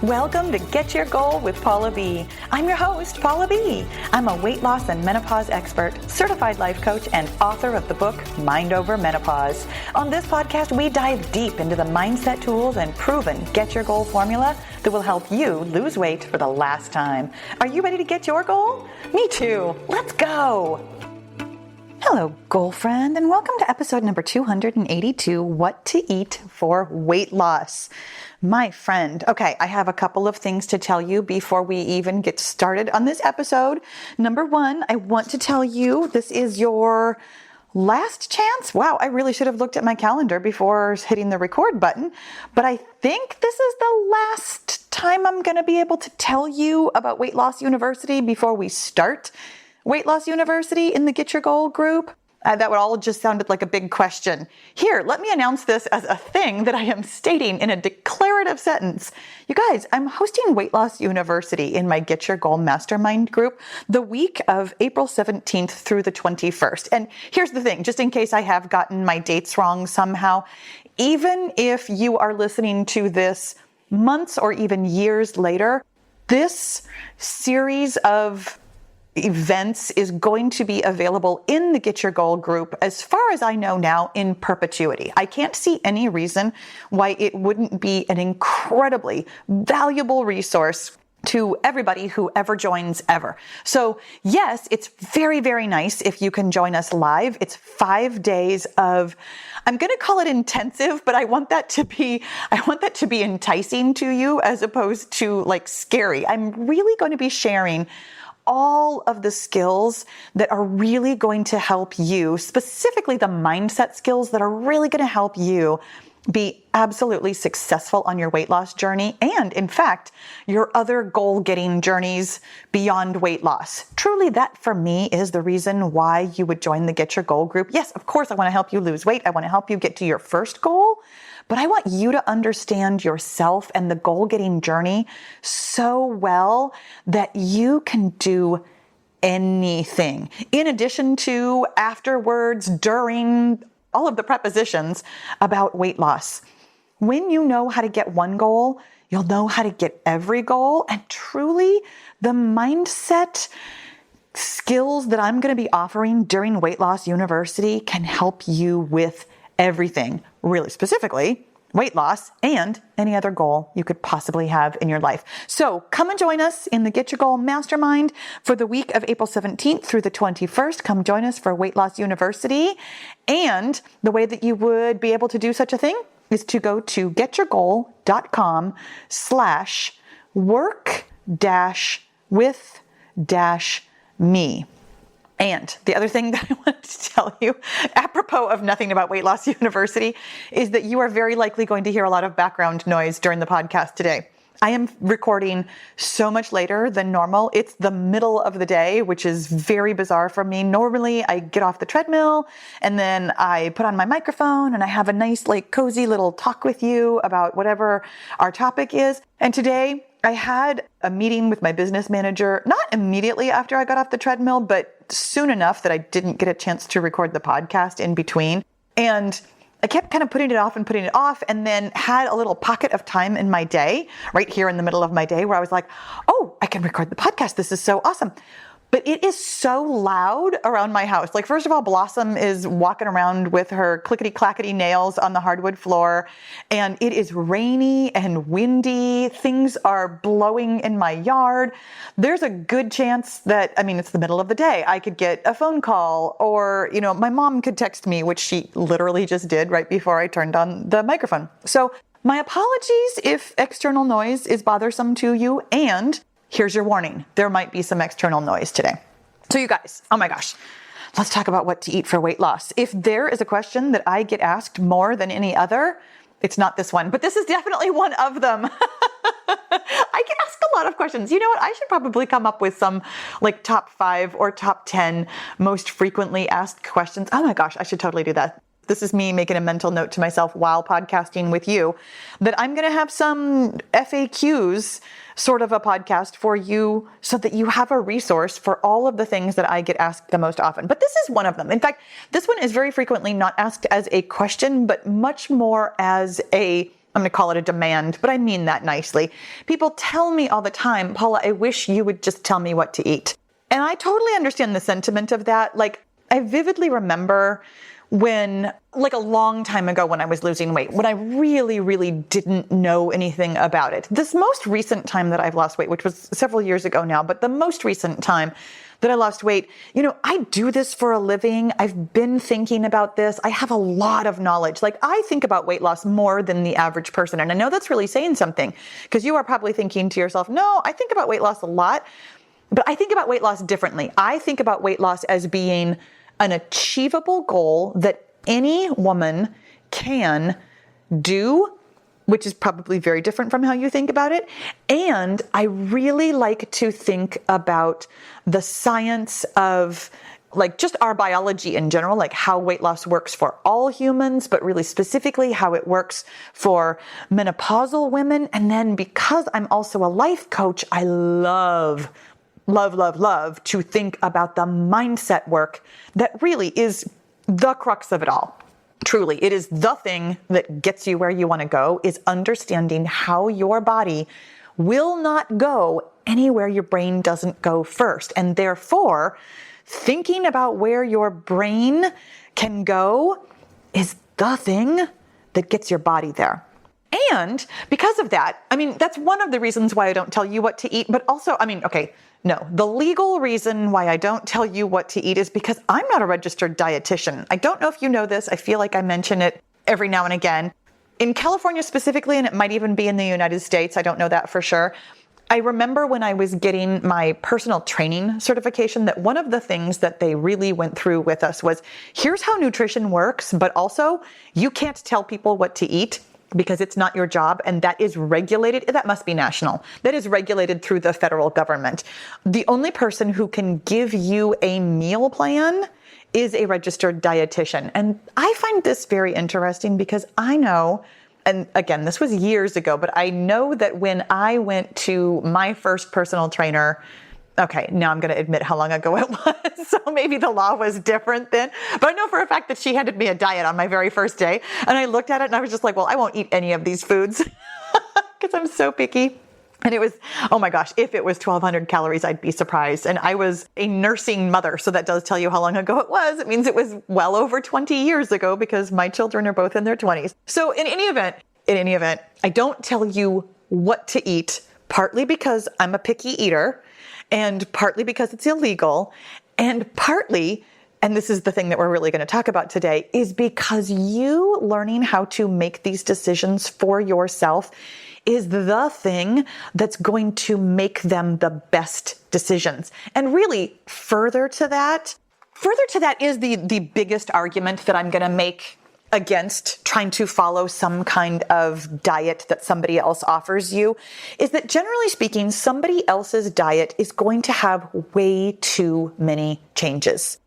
Welcome to Get Your Goal with Paula B. I'm your host, Paula B. I'm a weight loss and menopause expert, certified life coach, and author of the book, Mind Over Menopause. On this podcast, we dive deep into the mindset tools and proven Get Your Goal formula that will help you lose weight for the last time. Are you ready to get your goal? Me too. Let's go. Hello, goal friend, and welcome to episode number 282, What to Eat for Weight Loss. My friend, okay, I have a couple of things to tell you before we even get started on this episode. Number one, I want to tell you this is your last chance. Wow, I really should have looked at my calendar before hitting the record button, but I think this is the last time I'm going to be able to tell you about Weight Loss University before we start Weight Loss University in the Get Your Goal group. That would all just sounded like a big question. Here, let me announce this as a thing that I am stating in a declarative sentence. You guys, I'm hosting Weight Loss University in my Get Your Goal Mastermind group the week of April 17th through the 21st. And here's the thing, just in case I have gotten my dates wrong somehow, even if you are listening to this months or even years later, this series of events is going to be available in the Get Your Goal group, as far as I know now, in perpetuity. I can't see any reason why it wouldn't be an incredibly valuable resource to everybody who ever joins ever. So yes, it's very, very nice if you can join us live. It's 5 days of, I'm going to call it intensive, but I want that to be enticing to you as opposed to like scary. I'm really going to be sharing all of the skills that are really going to help you, specifically the mindset skills that are really going to help you be absolutely successful on your weight loss journey and, in fact, your other goal-getting journeys beyond weight loss. Truly, that for me is the reason why you would join the Get Your Goal group. Yes, of course, I want to help you lose weight. I want to help you get to your first goal. But I want you to understand yourself and the goal-getting journey so well that you can do anything. In addition to afterwards, during, all of the prepositions about weight loss. When you know how to get one goal, you'll know how to get every goal. And truly, the mindset skills that I'm going to be offering during Weight Loss University can help you with everything, really specifically weight loss and any other goal you could possibly have in your life. So come and join us in the Get Your Goal Mastermind for the week of April 17th through the 21st. Come join us for Weight Loss University. And the way that you would be able to do such a thing is to go to getyourgoal.com/work-with-me. And the other thing that I wanted to tell you, apropos of nothing about Weight Loss University, is that you are very likely going to hear a lot of background noise during the podcast today. I am recording so much later than normal. It's the middle of the day, which is very bizarre for me. Normally, I get off the treadmill and then I put on my microphone and I have a nice, like, cozy little talk with you about whatever our topic is. And today, I had a meeting with my business manager, not immediately after I got off the treadmill, but soon enough that I didn't get a chance to record the podcast in between. And I kept kind of putting it off, and then had a little pocket of time in my day, right here in the middle of my day, where I was like, oh, I can record the podcast. This is so awesome. But it is so loud around my house. Like, first of all, Blossom is walking around with her clickety-clackety nails on the hardwood floor, and it is rainy and windy. Things are blowing in my yard. There's a good chance that, it's the middle of the day. I could get a phone call, or, my mom could text me, which she literally just did right before I turned on the microphone. So my apologies if external noise is bothersome to you, and here's your warning. There might be some external noise today. So you guys, oh my gosh, let's talk about what to eat for weight loss. If there is a question that I get asked more than any other, it's not this one, but this is definitely one of them. I get asked a lot of questions. You know what? I should probably come up with some like top 5 or top 10 most frequently asked questions. Oh my gosh, I should totally do that. This is me making a mental note to myself while podcasting with you that I'm going to have some FAQs, sort of a podcast for you so that you have a resource for all of the things that I get asked the most often. But this is one of them. In fact, this one is very frequently not asked as a question, but much more as a I'm going to call it a demand, but I mean that nicely. People tell me all the time, Paula, I wish you would just tell me what to eat. And I totally understand the sentiment of that. Like, I vividly remember when, like a long time ago when I was losing weight, when I really, really didn't know anything about it. This most recent time that I've lost weight, which was several years ago now, but the most recent time that I lost weight, I do this for a living. I've been thinking about this. I have a lot of knowledge. Like, I think about weight loss more than the average person. And I know that's really saying something, because you are probably thinking to yourself, no, I think about weight loss a lot, but I think about weight loss differently. I think about weight loss as being an achievable goal that any woman can do, which is probably very different from how you think about it. And I really like to think about the science of, like, just our biology in general, like how weight loss works for all humans, but really specifically how it works for menopausal women. And then because I'm also a life coach, I love to think about the mindset work that really is the crux of it all. Truly, it is the thing that gets you where you want to go, is understanding how your body will not go anywhere your brain doesn't go first. And therefore, thinking about where your brain can go is the thing that gets your body there. And because of that, that's one of the reasons why I don't tell you what to eat, but also, the legal reason why I don't tell you what to eat is because I'm not a registered dietitian. I don't know if you know this. I feel like I mention it every now and again. In California specifically, and it might even be in the United States, I don't know that for sure. I remember when I was getting my personal training certification that one of the things that they really went through with us was, here's how nutrition works, but also you can't tell people what to eat, because it's not your job, and that is regulated. That must be national. That is regulated through the federal government. The only person who can give you a meal plan is a registered dietitian. And I find this very interesting because I know, and again, this was years ago, but I know that when I went to my first personal trainer, okay, now I'm going to admit how long ago it was, so maybe the law was different then. But I know for a fact that she handed me a diet on my very first day, and I looked at it and I was just like, well, I won't eat any of these foods because I'm so picky. And it was, oh my gosh, if it was 1,200 calories, I'd be surprised. And I was a nursing mother, so that does tell you how long ago it was. It means it was well over 20 years ago because my children are both in their 20s. So in any event, I don't tell you what to eat, partly because I'm a picky eater, and partly because it's illegal, and partly, and this is the thing that we're really going to talk about today, is because you learning how to make these decisions for yourself is the thing that's going to make them the best decisions. And really, further to that is the biggest argument that I'm going to make against trying to follow some kind of diet that somebody else offers you, is that generally speaking, somebody else's diet is going to have way too many changes.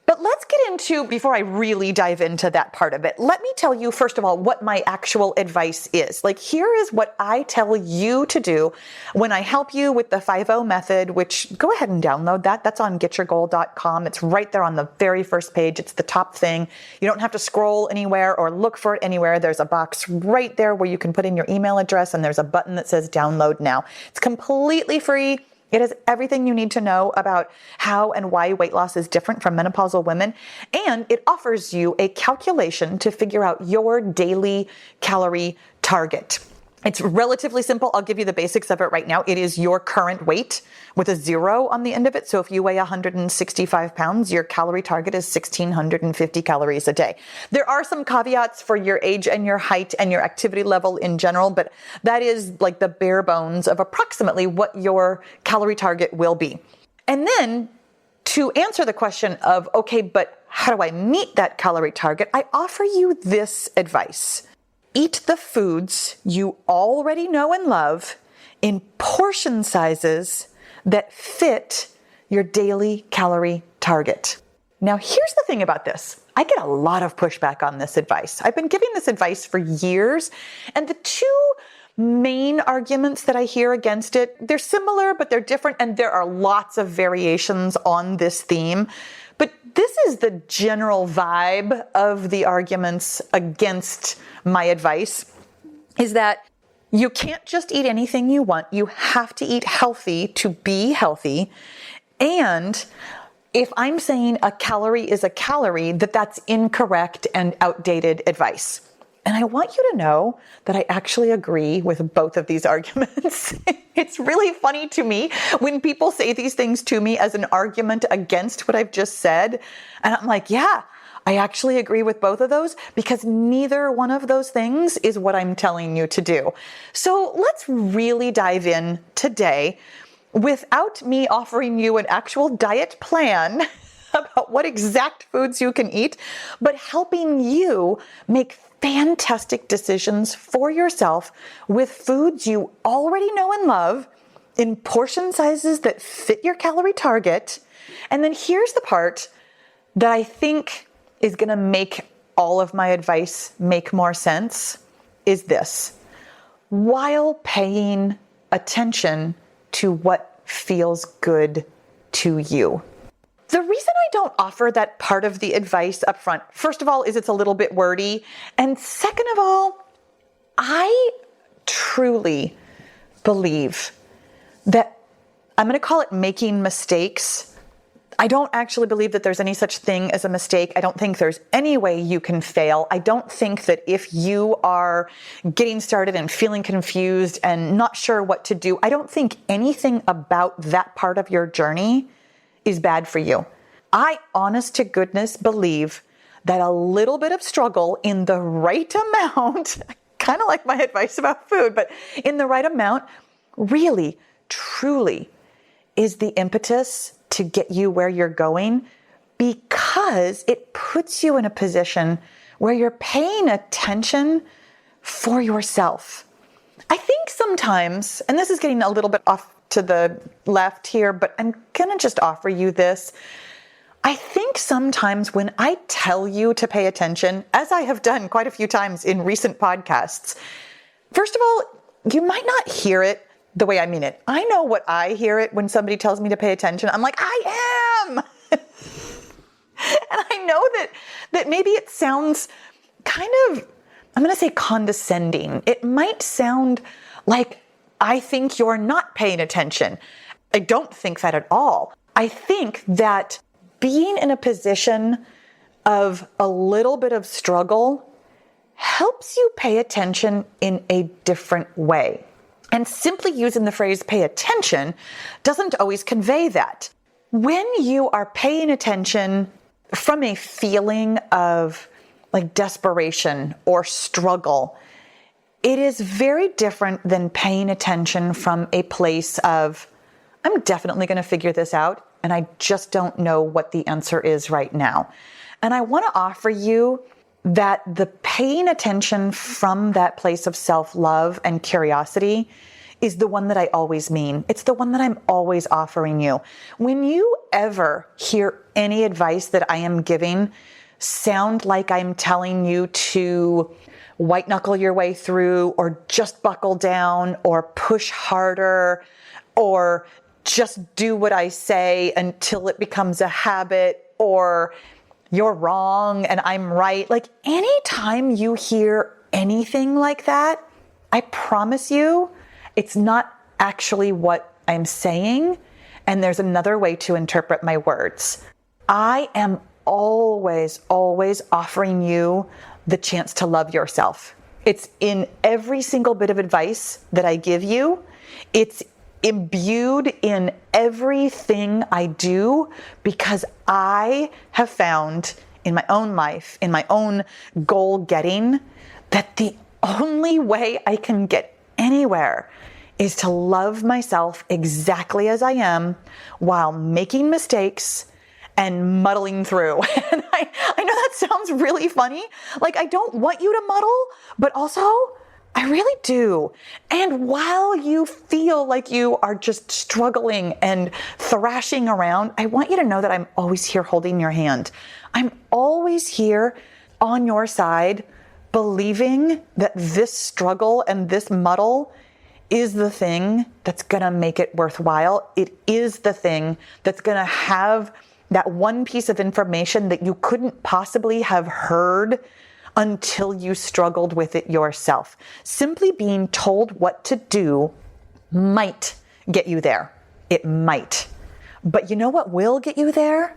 But let's get into, before I really dive into that part of it, let me tell you, first of all, what my actual advice is. Like, here is what I tell you to do when I help you with the 5-0 method, which go ahead and download that. That's on getyourgoal.com. It's right there on the very first page. It's the top thing. You don't have to scroll anywhere or look for it anywhere. There's a box right there where you can put in your email address, and there's a button that says download now. It's completely free. It has everything you need to know about how and why weight loss is different from menopausal women. And it offers you a calculation to figure out your daily calorie target. It's relatively simple. I'll give you the basics of it right now. It is your current weight with a 0 on the end of it. So if you weigh 165 pounds, your calorie target is 1,650 calories a day. There are some caveats for your age and your height and your activity level in general, but that is like the bare bones of approximately what your calorie target will be. And then to answer the question of, okay, but how do I meet that calorie target? I offer you this advice. Eat the foods you already know and love in portion sizes that fit your daily calorie target. Now, here's the thing about this. I get a lot of pushback on this advice. I've been giving this advice for years, and the two main arguments that I hear against it, they're similar, but they're different, and there are lots of variations on this theme. But this is the general vibe of the arguments against my advice. is that you can't just eat anything you want. You have to eat healthy to be healthy. And if I'm saying a calorie is a calorie, that's incorrect and outdated advice. And I want you to know that I actually agree with both of these arguments. It's really funny to me when people say these things to me as an argument against what I've just said. And I'm like, yeah, I actually agree with both of those because neither one of those things is what I'm telling you to do. So let's really dive in today without me offering you an actual diet plan about what exact foods you can eat, but helping you make fantastic decisions for yourself with foods you already know and love in portion sizes that fit your calorie target. And then here's the part that I think is going to make all of my advice make more sense is this: while paying attention to what feels good to you. The reason I don't offer that part of the advice up front, first of all, is it's a little bit wordy. And second of all, I truly believe that I'm going to call it making mistakes. I don't actually believe that there's any such thing as a mistake. I don't think there's any way you can fail. I don't think that if you are getting started and feeling confused and not sure what to do, I don't think anything about that part of your journey is bad for you. I, honest to goodness, believe that a little bit of struggle in the right amount, kind of like my advice about food, but in the right amount, really, truly is the impetus to get you where you're going, because it puts you in a position where you're paying attention for yourself. I think sometimes, and this is getting a little bit off to the left here, but I'm gonna just offer you this. I think sometimes when I tell you to pay attention, as I have done quite a few times in recent podcasts, first of all, you might not hear it the way I mean it. I know what I hear it when somebody tells me to pay attention. I'm like, I am. And I know that maybe it sounds kind of, I'm going to say condescending. It might sound like I think you're not paying attention. I don't think that at all. I think that being in a position of a little bit of struggle helps you pay attention in a different way. And simply using the phrase pay attention doesn't always convey that. When you are paying attention from a feeling of like desperation or struggle, it is very different than paying attention from a place of, I'm definitely going to figure this out, and I just don't know what the answer is right now. And I want to offer you that the paying attention from that place of self-love and curiosity is the one that I always mean. It's the one that I'm always offering you. When you ever hear any advice that I am giving sound like I'm telling you to white knuckle your way through, or just buckle down, or push harder, or just do what I say until it becomes a habit, or you're wrong and I'm right. Like anytime you hear anything like that, I promise you, it's not actually what I'm saying. And there's another way to interpret my words. I am always offering you the chance to love yourself. It's in every single bit of advice that I give you. It's imbued in everything I do, because I have found in my own life, in my own goal getting, that the only way I can get anywhere is to love myself exactly as I am while making mistakes and muddling through. And I know that sounds really funny. Like, I don't want you to muddle, but also I really do. And while you feel like you are just struggling and thrashing around, I want you to know that I'm always here holding your hand. I'm always here on your side, believing that this struggle and this muddle is the thing that's going to make it worthwhile. It is the thing that's going to have that one piece of information that you couldn't possibly have heard until you struggled with it yourself. Simply being told what to do might get you there. It might. But you know what will get you there?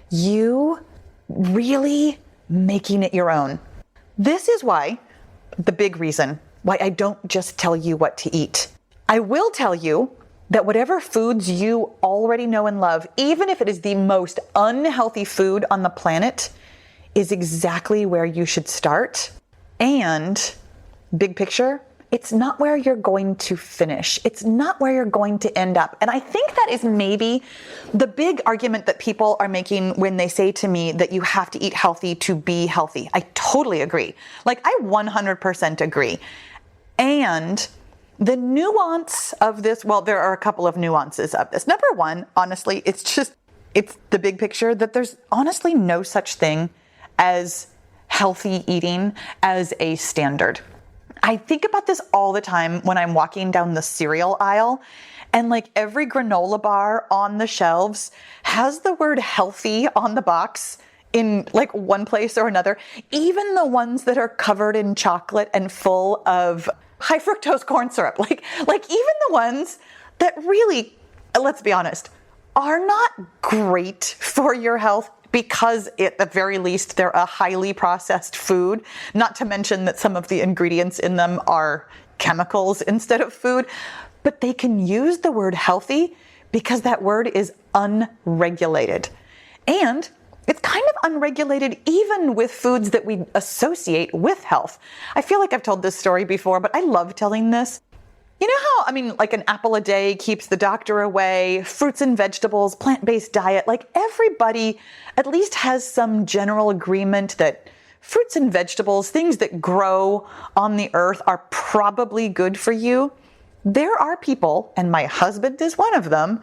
You really making it your own. This is why, the big reason why I don't just tell you what to eat. I will tell you that whatever foods you already know and love, even if it is the most unhealthy food on the planet, is exactly where you should start. And big picture, it's not where you're going to finish. It's not where you're going to end up. And I think that is maybe the big argument that people are making when they say to me that you have to eat healthy to be healthy. I totally agree. Like, I 100% agree. And the nuance of this, well, there are a couple of nuances of this. Number one, honestly, it's the big picture that there's honestly no such thing as healthy eating as a standard. I think about this all the time when I'm walking down the cereal aisle, and like every granola bar on the shelves has the word healthy on the box in like one place or another. Even the ones that are covered in chocolate and full of high fructose corn syrup, like even the ones that really, let's be honest, are not great for your health, because at the very least, they're a highly processed food, not to mention that some of the ingredients in them are chemicals instead of food. But they can use the word healthy because that word is unregulated. And it's kind of unregulated even with foods that we associate with health. I feel like I've told this story before, but I love telling this. You know how, like an apple a day keeps the doctor away, fruits and vegetables, plant-based diet, like everybody at least has some general agreement that fruits and vegetables, things that grow on the earth, are probably good for you. There are people, and my husband is one of them,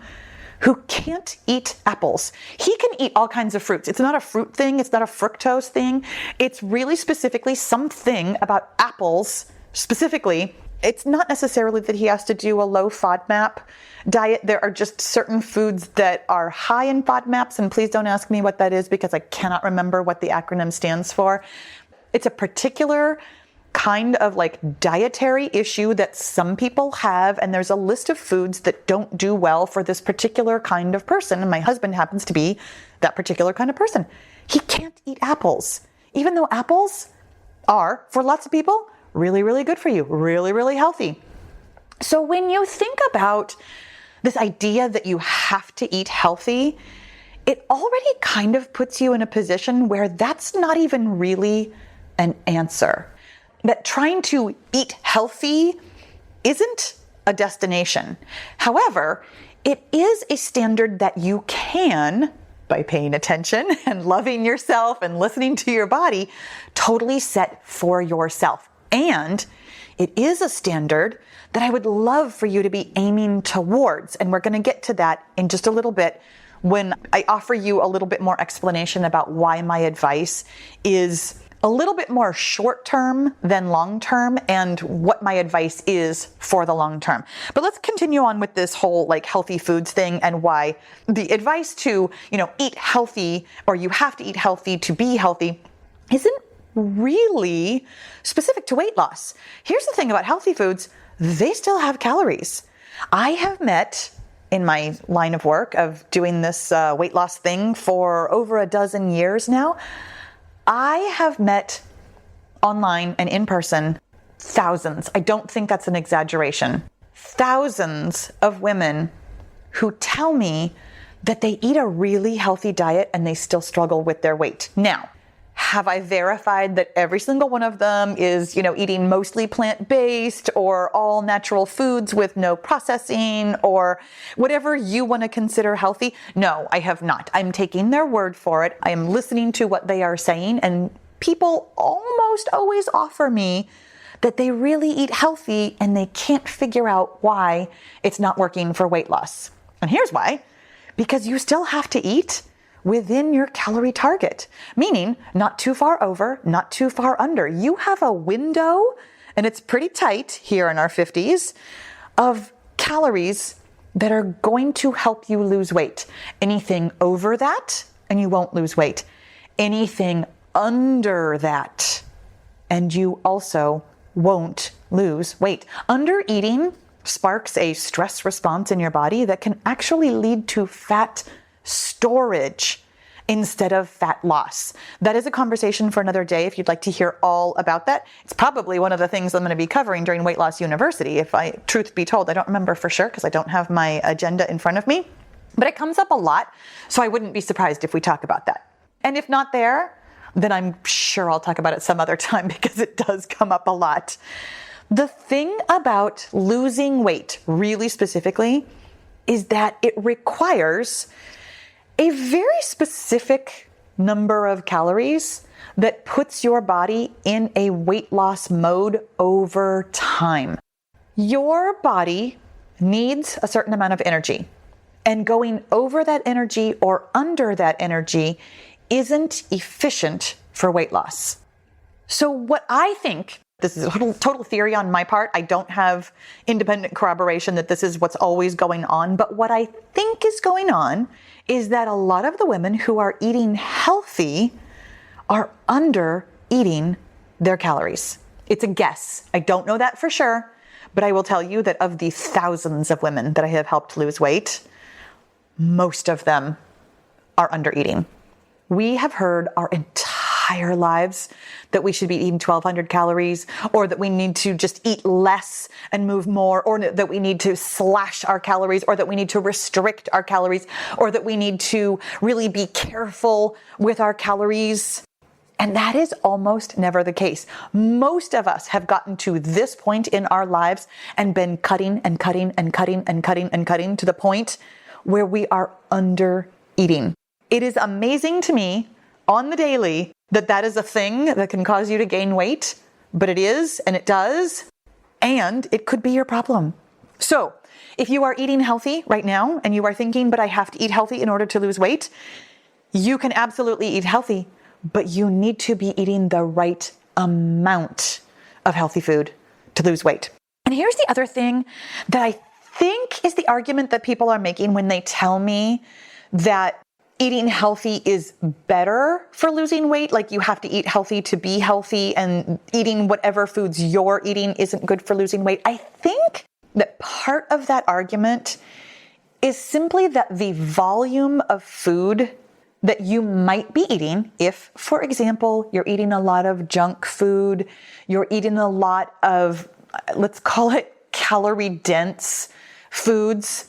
who can't eat apples. He can eat all kinds of fruits. It's not a fruit thing. It's not a fructose thing. It's really specifically something about apples specifically. It's not necessarily that he has to do a low FODMAP diet. There are just certain foods that are high in FODMAPs, and please don't ask me what that is because I cannot remember what the acronym stands for. It's a particular kind of like dietary issue that some people have, and there's a list of foods that don't do well for this particular kind of person, and my husband happens to be that particular kind of person. He can't eat apples, even though apples are, for lots of people, really, really good for you, really, really healthy. So when you think about this idea that you have to eat healthy, it already kind of puts you in a position where that's not even really an answer. That trying to eat healthy isn't a destination. However, it is a standard that you can, by paying attention and loving yourself and listening to your body, totally set for yourself. And it is a standard that I would love for you to be aiming towards. And we're going to get to that in just a little bit when I offer you a little bit more explanation about why my advice is a little bit more short-term than long-term and what my advice is for the long term. But let's continue on with this whole like healthy foods thing and why the advice to, eat healthy, or you have to eat healthy to be healthy, isn't really specific to weight loss. Here's the thing about healthy foods, they still have calories. I have met, in my line of work of doing this weight loss thing for over a dozen years now, I have met online and in person thousands, I don't think that's an exaggeration, thousands of women who tell me that they eat a really healthy diet and they still struggle with their weight. Now, have I verified that every single one of them is, eating mostly plant-based or all natural foods with no processing or whatever you want to consider healthy? No, I have not. I'm taking their word for it. I am listening to what they are saying, and people almost always offer me that they really eat healthy and they can't figure out why it's not working for weight loss. And here's why. Because you still have to eat within your calorie target, meaning not too far over, not too far under. You have a window, and it's pretty tight here in our 50s, of calories that are going to help you lose weight. Anything over that, and you won't lose weight. Anything under that, and you also won't lose weight. Undereating sparks a stress response in your body that can actually lead to fat storage instead of fat loss. That is a conversation for another day if you'd like to hear all about that. It's probably one of the things I'm going to be covering during Weight Loss University, truth be told. I don't remember for sure because I don't have my agenda in front of me, but it comes up a lot, so I wouldn't be surprised if we talk about that. And if not there, then I'm sure I'll talk about it some other time because it does come up a lot. The thing about losing weight, really specifically, is that it requires a very specific number of calories that puts your body in a weight loss mode over time. Your body needs a certain amount of energy, and going over that energy or under that energy isn't efficient for weight loss. So what I think, this is a total theory on my part. I don't have independent corroboration that this is what's always going on. But what I think is going on is that a lot of the women who are eating healthy are under eating their calories. It's a guess. I don't know that for sure, but I will tell you that of the thousands of women that I have helped lose weight, most of them are under eating. We have heard our entire lives that we should be eating 1,200 calories, or that we need to just eat less and move more, or that we need to slash our calories, or that we need to restrict our calories, or that we need to really be careful with our calories. And that is almost never the case. Most of us have gotten to this point in our lives and been cutting and cutting and cutting and cutting and cutting to the point where we are under eating. It is amazing to me on the daily that is a thing that can cause you to gain weight, but it is, and it does, and it could be your problem. So if you are eating healthy right now and you are thinking, but I have to eat healthy in order to lose weight, you can absolutely eat healthy, but you need to be eating the right amount of healthy food to lose weight. And here's the other thing that I think is the argument that people are making when they tell me that eating healthy is better for losing weight. Like you have to eat healthy to be healthy, and eating whatever foods you're eating isn't good for losing weight. I think that part of that argument is simply that the volume of food that you might be eating, if, for example, you're eating a lot of junk food, you're eating a lot of, let's call it calorie dense foods.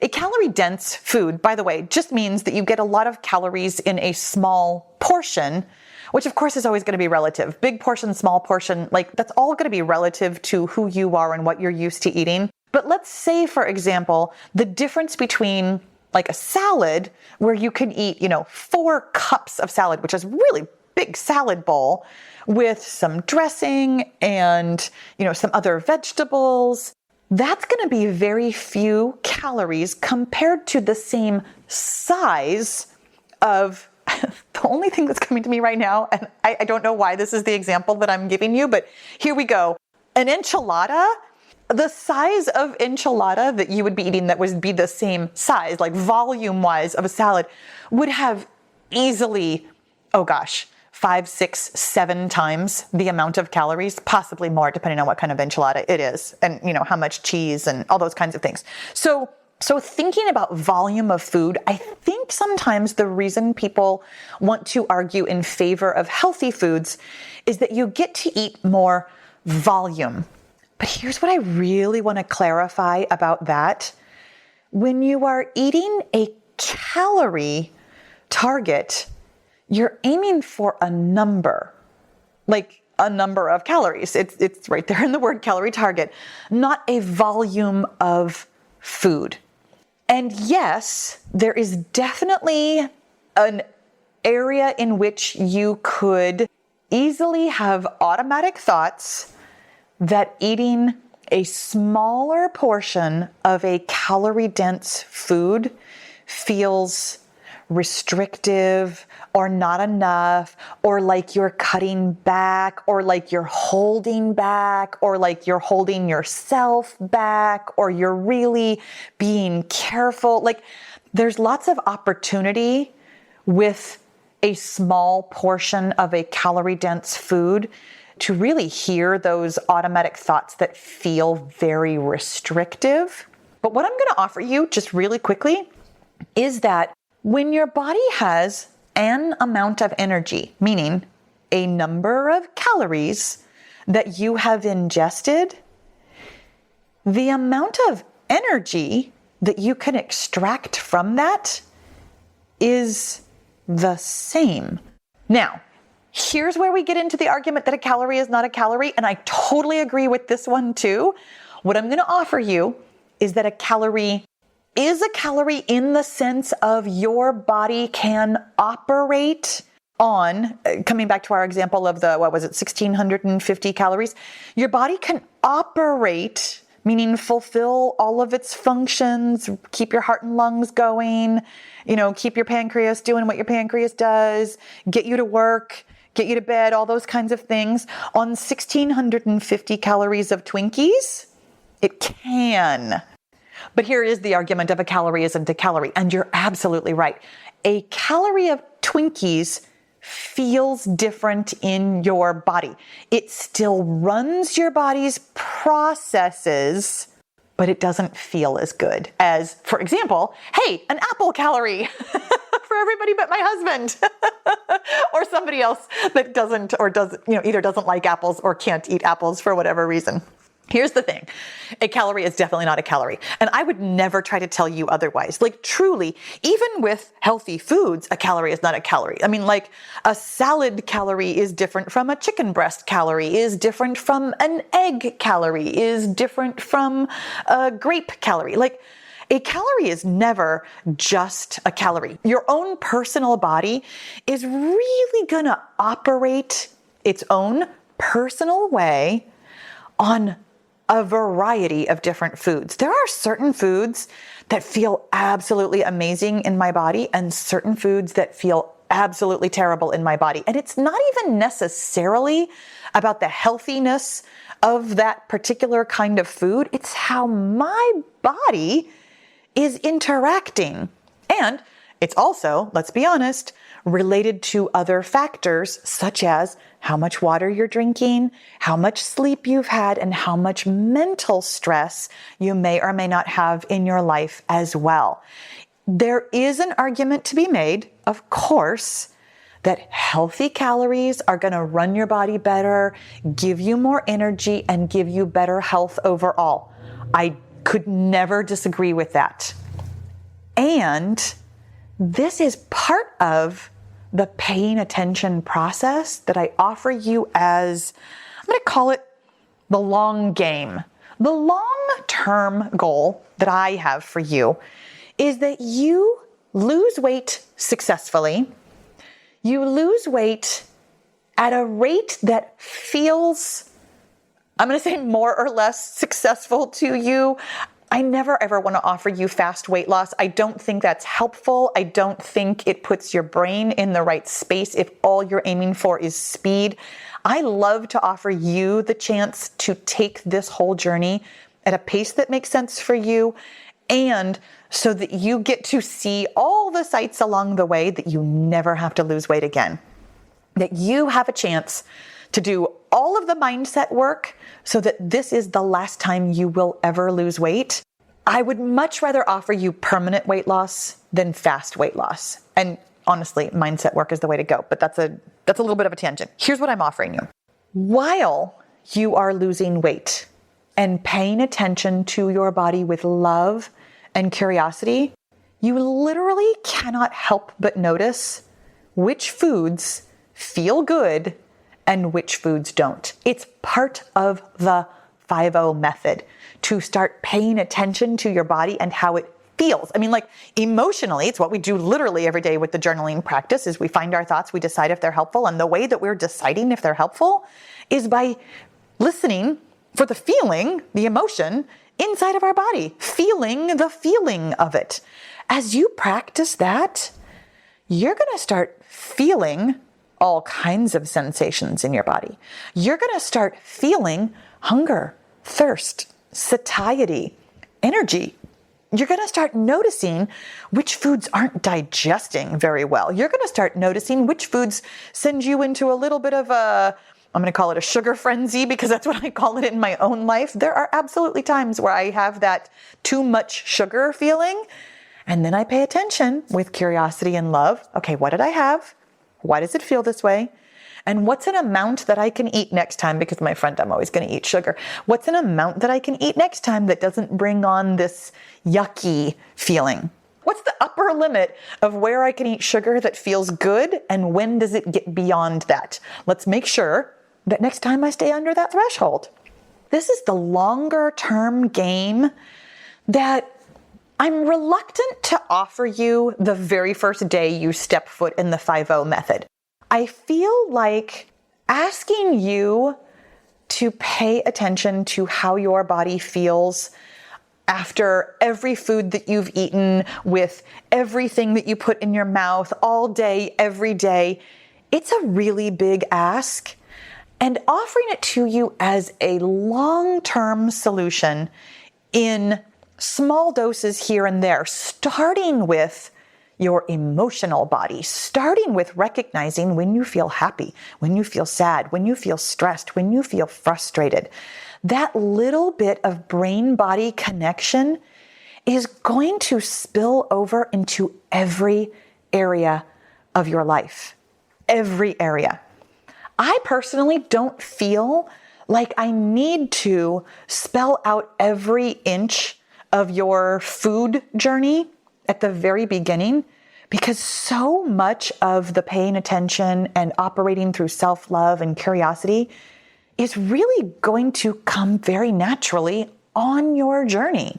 A calorie dense food, by the way, just means that you get a lot of calories in a small portion, which of course is always going to be relative. Big portion, small portion, like that's all going to be relative to who you are and what you're used to eating. But let's say, for example, the difference between like a salad where you can eat, 4 cups of salad, which is a really big salad bowl with some dressing and, some other vegetables. That's going to be very few calories compared to the same size of the only thing that's coming to me right now. And I don't know why this is the example that I'm giving you, but here we go. An enchilada, the size of enchilada that you would be eating that would be the same size, like volume wise of a salad, would have easily, 5, 6, 7 times the amount of calories, possibly more, depending on what kind of enchilada it is, and how much cheese and all those kinds of things. So thinking about volume of food, I think sometimes the reason people want to argue in favor of healthy foods is that you get to eat more volume. But here's what I really want to clarify about that. When you are eating a calorie target, you're aiming for a number, like a number of calories. It's right there in the word calorie target, not a volume of food. And yes, there is definitely an area in which you could easily have automatic thoughts that eating a smaller portion of a calorie-dense food feels restrictive or not enough, or like you're cutting back, or like you're holding back, or like you're holding yourself back, or you're really being careful. Like there's lots of opportunity with a small portion of a calorie-dense food to really hear those automatic thoughts that feel very restrictive. But what I'm going to offer you just really quickly is that when your body has an amount of energy, meaning a number of calories that you have ingested, the amount of energy that you can extract from that is the same. Now, here's where we get into the argument that a calorie is not a calorie, and I totally agree with this one too. What I'm going to offer you is that a calorie is a calorie in the sense of your body can operate on, coming back to our example of the, 1,650 calories, your body can operate, meaning fulfill all of its functions, keep your heart and lungs going, keep your pancreas doing what your pancreas does, get you to work, get you to bed, all those kinds of things. On 1,650 calories of Twinkies, it can. But here is the argument of a calorie isn't a calorie, and you're absolutely right. A calorie of Twinkies feels different in your body. It still runs your body's processes, but it doesn't feel as good as, for example, hey, an apple calorie for everybody but my husband or somebody else that doesn't or does, either doesn't like apples or can't eat apples for whatever reason. Here's the thing. A calorie is definitely not a calorie. And I would never try to tell you otherwise. Like truly, even with healthy foods, a calorie is not a calorie. I mean, like a salad calorie is different from a chicken breast calorie, is different from an egg calorie, is different from a grape calorie. Like a calorie is never just a calorie. Your own personal body is really going to operate its own personal way on a variety of different foods. There are certain foods that feel absolutely amazing in my body and certain foods that feel absolutely terrible in my body. And it's not even necessarily about the healthiness of that particular kind of food. It's how my body is interacting. And it's also, let's be honest, related to other factors such as how much water you're drinking, how much sleep you've had, and how much mental stress you may or may not have in your life as well. There is an argument to be made, of course, that healthy calories are going to run your body better, give you more energy, and give you better health overall. I could never disagree with that. And this is part of the paying attention process that I offer you as, I'm going to call it the long game. The long-term goal that I have for you is that you lose weight successfully. You lose weight at a rate that feels, I'm going to say, more or less successful to you. I never ever want to offer you fast weight loss. I don't think that's helpful. I don't think it puts your brain in the right space if all you're aiming for is speed. I love to offer you the chance to take this whole journey at a pace that makes sense for you, and so that you get to see all the sights along the way that you never have to lose weight again. That you have a chance to do all of the mindset work so that this is the last time you will ever lose weight. I would much rather offer you permanent weight loss than fast weight loss. And honestly, mindset work is the way to go, but that's a little bit of a tangent. Here's what I'm offering you. While you are losing weight and paying attention to your body with love and curiosity, you literally cannot help but notice which foods feel good and which foods don't. It's part of the 5-0 method to start paying attention to your body and how it feels. I mean, like emotionally, it's what we do literally every day with the journaling practice is we find our thoughts, we decide if they're helpful. And the way that we're deciding if they're helpful is by listening for the feeling, the emotion inside of our body, feeling the feeling of it. As you practice that, you're going to start feeling all kinds of sensations in your body. You're going to start feeling hunger, thirst, satiety, energy. You're going to start noticing which foods aren't digesting very well. You're going to start noticing which foods send you into a little bit of a I'm going to call it a sugar frenzy because that's what I call it in my own life. There are absolutely times where I have that too much sugar feeling. And then I pay attention with curiosity and love. Okay, what did I have? Why does it feel this way? And what's an amount that I can eat next time? Because my friend, I'm always going to eat sugar. What's an amount that I can eat next time that doesn't bring on this yucky feeling? What's the upper limit of where I can eat sugar that feels good? And when does it get beyond that? Let's make sure that next time I stay under that threshold. This is the longer term game that I'm reluctant to offer you the very first day you step foot in the 5-0 method. I feel like asking you to pay attention to how your body feels after every food that you've eaten, with everything that you put in your mouth all day, every day, it's a really big ask. And offering it to you as a long-term solution in small doses here and there, starting with your emotional body, starting with recognizing when you feel happy, when you feel sad, when you feel stressed, when you feel frustrated. That little bit of brain-body connection is going to spill over into every area of your life. Every area. I personally don't feel like I need to spell out every inch of your food journey at the very beginning, because so much of the paying attention and operating through self-love and curiosity is really going to come very naturally on your journey.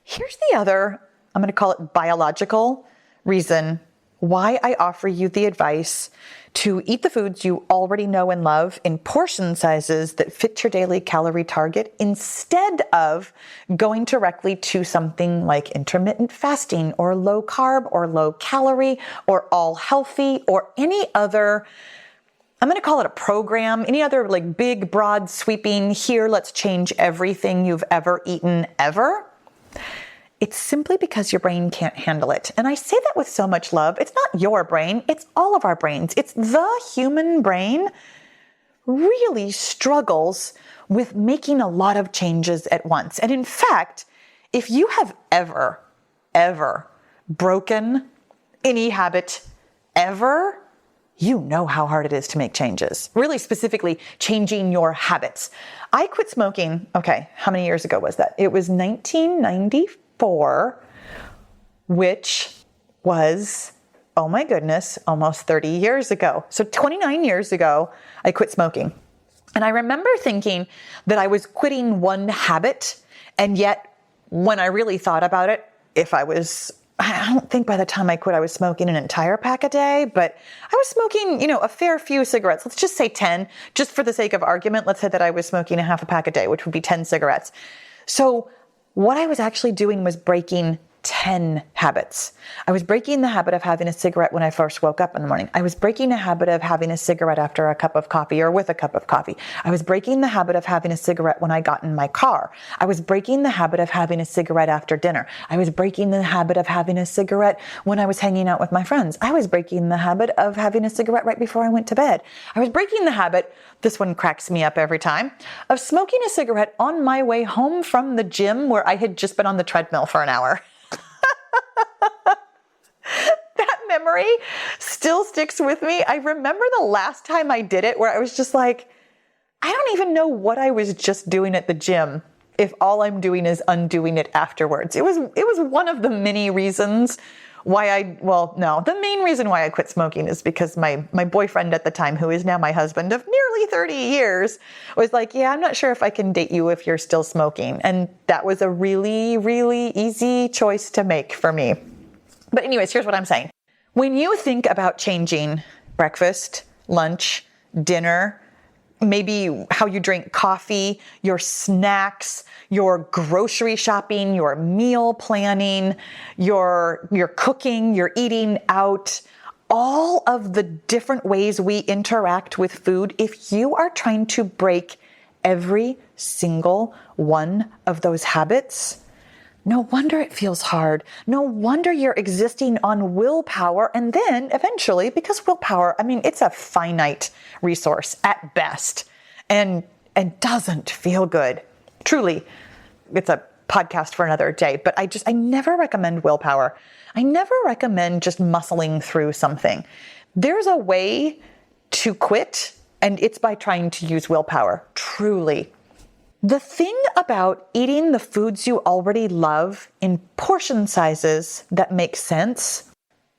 Here's the other, I'm going to call it biological reason why I offer you the advice to eat the foods you already know and love in portion sizes that fit your daily calorie target, instead of going directly to something like intermittent fasting or low carb or low calorie or all healthy or any other, I'm going to call it a program, any other like big, broad, sweeping, here, let's change everything you've ever eaten ever. It's simply because your brain can't handle it. And I say that with so much love. It's not your brain. It's all of our brains. It's the human brain really struggles with making a lot of changes at once. And in fact, if you have ever broken any habit ever, you know how hard it is to make changes. Really specifically, changing your habits. I quit smoking, okay, how many years ago was that? It was 1994. Which was, oh my goodness, almost 30 years ago. So 29 years ago, I quit smoking. And I remember thinking that I was quitting one habit. And yet, when I really thought about it, I don't think by the time I quit, I was smoking an entire pack a day, but I was smoking, a fair few cigarettes. Let's just say 10, just for the sake of argument. Let's say that I was smoking a half a pack a day, which would be 10 cigarettes. So what I was actually doing was breaking 10 habits. I was breaking the habit of having a cigarette when I first woke up in the morning. I was breaking the habit of having a cigarette after a cup of coffee or with a cup of coffee. I was breaking the habit of having a cigarette when I got in my car. I was breaking the habit of having a cigarette after dinner. I was breaking the habit of having a cigarette when I was hanging out with my friends. I was breaking the habit of having a cigarette right before I went to bed. I was breaking the habit, this one cracks me up every time, of smoking a cigarette on my way home from the gym where I had just been on the treadmill for an hour. That memory still sticks with me. I remember the last time I did it where I was just like, I don't even know what I was just doing at the gym if all I'm doing is undoing it afterwards. It was one of the many reasons why the main reason why I quit smoking is because my boyfriend at the time, who is now my husband of nearly 30 years, was like, yeah, I'm not sure if I can date you if you're still smoking. And that was a really, really easy choice to make for me. But anyways, here's what I'm saying. When you think about changing breakfast, lunch, dinner, maybe how you drink coffee, your snacks, your grocery shopping, your meal planning, your cooking, your eating out, all of the different ways we interact with food, if you are trying to break every single one of those habits, No wonder it feels hard. No wonder you're existing on willpower. And then eventually, because willpower, it's a finite resource at best and doesn't feel good. Truly, it's a podcast for another day, but I never recommend willpower. I never recommend just muscling through something. There's a way to quit, and it's by trying to use willpower, truly. The thing about eating the foods you already love in portion sizes that make sense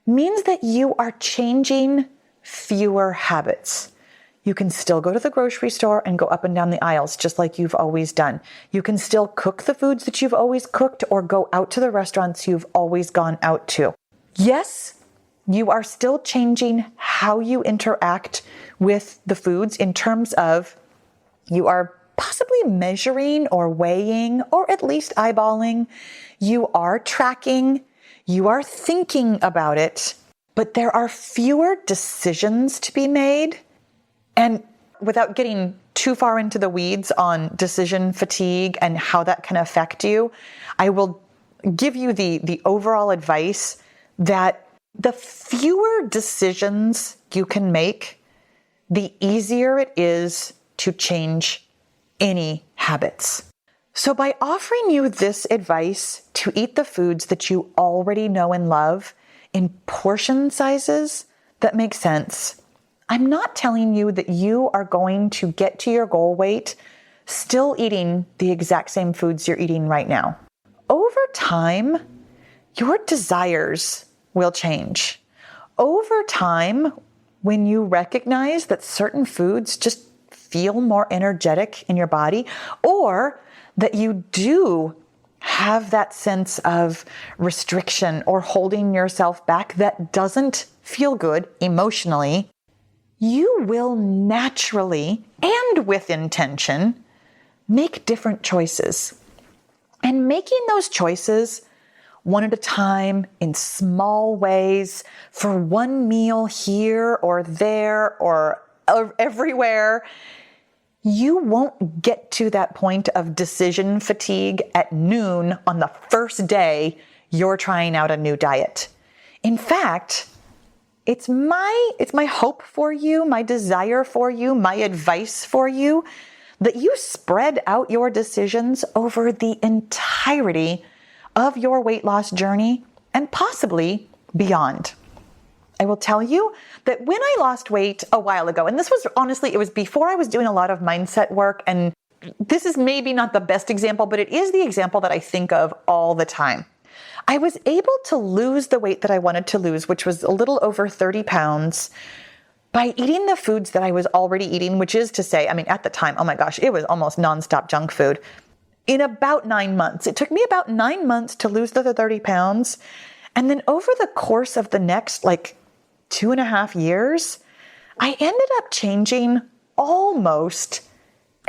means that you are changing fewer habits. You can still go to the grocery store and go up and down the aisles just like you've always done. You can still cook the foods that you've always cooked or go out to the restaurants you've always gone out to. Yes, you are still changing how you interact with the foods in terms of you are possibly measuring or weighing or at least eyeballing. You are tracking. You are thinking about it, but there are fewer decisions to be made. And without getting too far into the weeds on decision fatigue and how that can affect you, I will give you the overall advice that the fewer decisions you can make, the easier it is to change any habits. So by offering you this advice to eat the foods that you already know and love in portion sizes that make sense, I'm not telling you that you are going to get to your goal weight still eating the exact same foods you're eating right now. Over time, your desires will change. Over time, when you recognize that certain foods just feel more energetic in your body, or that you do have that sense of restriction or holding yourself back that doesn't feel good emotionally, you will naturally and with intention make different choices. And making those choices one at a time in small ways for one meal here or there or everywhere, you won't get to that point of decision fatigue at noon on the first day you're trying out a new diet. In fact, it's my hope for you, my desire for you, my advice for you, that you spread out your decisions over the entirety of your weight loss journey and possibly beyond. I will tell you that when I lost weight a while ago, and this was honestly, it was before I was doing a lot of mindset work, and this is maybe not the best example, but it is the example that I think of all the time. I was able to lose the weight that I wanted to lose, which was a little over 30 pounds, by eating the foods that I was already eating, which is to say, at the time, oh my gosh, it was almost nonstop junk food, in about 9 months. It took me about 9 months to lose the 30 pounds. And then over the course of the next 2.5 years, I ended up changing almost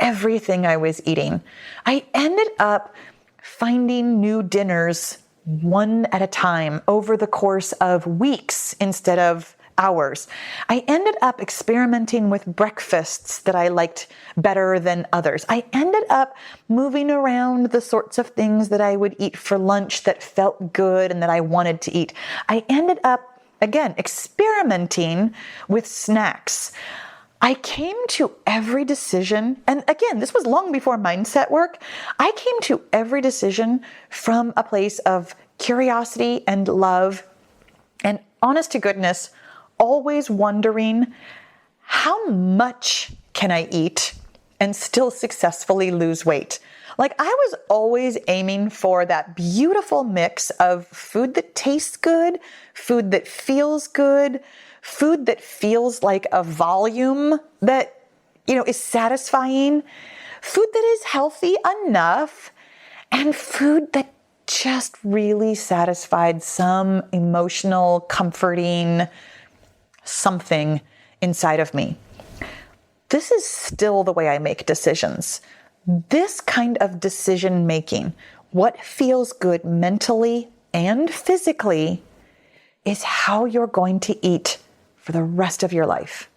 everything I was eating. I ended up finding new dinners one at a time over the course of weeks instead of hours. I ended up experimenting with breakfasts that I liked better than others. I ended up moving around the sorts of things that I would eat for lunch that felt good and that I wanted to eat. I ended up, again, experimenting with snacks. I came to every decision, and again, this was long before mindset work. I came to every decision from a place of curiosity and love, and honest to goodness, always wondering, how much can I eat and still successfully lose weight? I was always aiming for that beautiful mix of food that tastes good, food that feels good, food that feels like a volume that, is satisfying, food that is healthy enough, and food that just really satisfied some emotional, comforting something inside of me. This is still the way I make decisions. This kind of decision making, what feels good mentally and physically, is how you're going to eat for the rest of your life.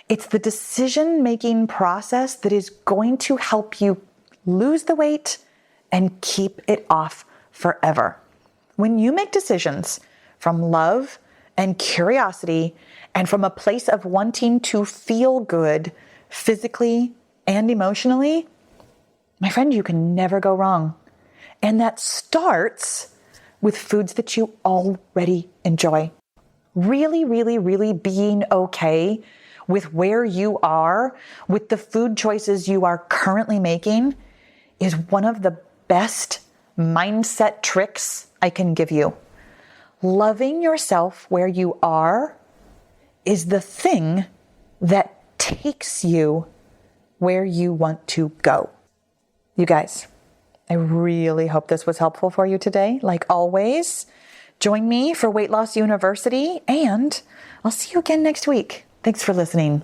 It's the decision-making process that is going to help you lose the weight and keep it off forever. When you make decisions from love and curiosity and from a place of wanting to feel good physically and emotionally, my friend, you can never go wrong. And that starts with foods that you already enjoy. Really, really, really being okay with where you are, with the food choices you are currently making, is one of the best mindset tricks I can give you. Loving yourself where you are is the thing that takes you where you want to go. You guys, I really hope this was helpful for you today. Like always, join me for Weight Loss University, and I'll see you again next week. Thanks for listening.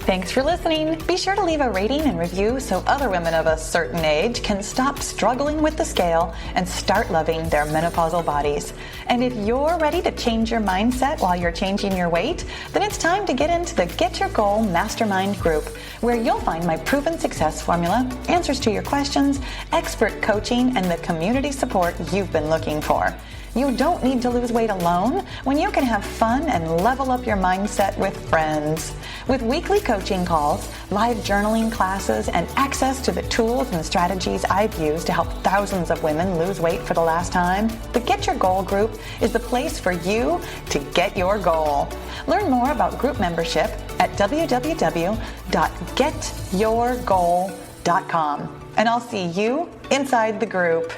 Thanks for listening. Be sure to leave a rating and review so other women of a certain age can stop struggling with the scale and start loving their menopausal bodies. And if you're ready to change your mindset while you're changing your weight, then it's time to get into the Get Your Goal Mastermind group, where you'll find my proven success formula, answers to your questions, expert coaching, and the community support you've been looking for. You don't need to lose weight alone when you can have fun and level up your mindset with friends. With weekly coaching calls, live journaling classes, and access to the tools and strategies I've used to help thousands of women lose weight for the last time, the Get Your Goal group is the place for you to get your goal. Learn more about group membership at www.getyourgoal.com. And I'll see you inside the group.